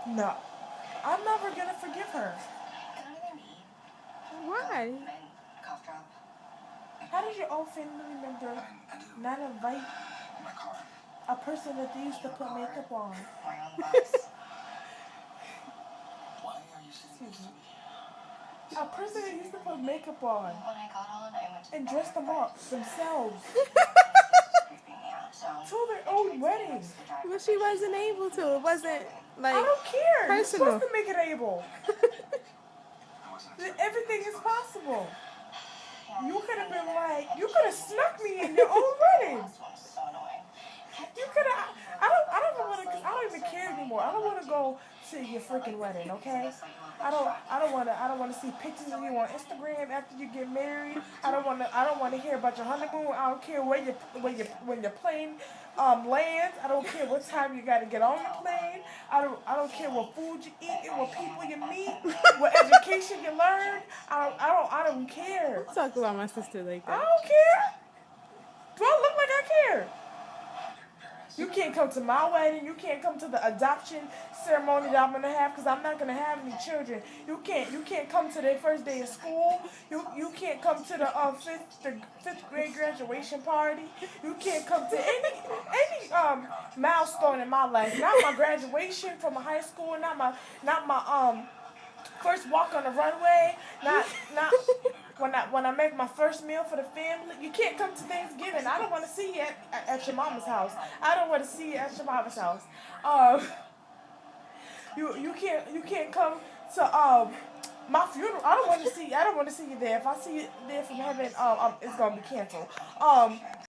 No, I'm never gonna forgive her. Why? How does your own family member not invite a person that they used to put makeup on? Excuse me. A person that used to put makeup on and dress them up themselves till their own wedding. But she wasn't able to. It wasn't I like don't care. You're personal. supposed to make it able. Everything is possible. You could have been like, you could have snuck me in your own wedding. You could have. I don't want to, cause I don't even care anymore. I don't want to go to your freaking wedding, okay? I don't want to see pictures of you on Instagram after you get married. I don't want to hear about your honeymoon. I don't care when your plane lands. I don't care what time you got to get on the plane. I don't care what food you eat and what people you meet, what education you learn. I don't care. Don't talk about my sister like I that. don't care. Do I look like I care? You can't come to my wedding. You can't come to the adoption ceremony that I'm gonna have because I'm not gonna have any children. You can't come to their first day of school. You can't come to the fifth grade graduation party. You can't come to any milestone in my life. Not my graduation from a high school. Not my first walk on the runway. Not when I make my first meal for the family. You can't come to Thanksgiving. I don't want to see you at your mama's house. I don't want to see you at your mama's house. Um, you can't come to my funeral. I don't want to see you there. If I see you there from heaven, it's gonna be canceled.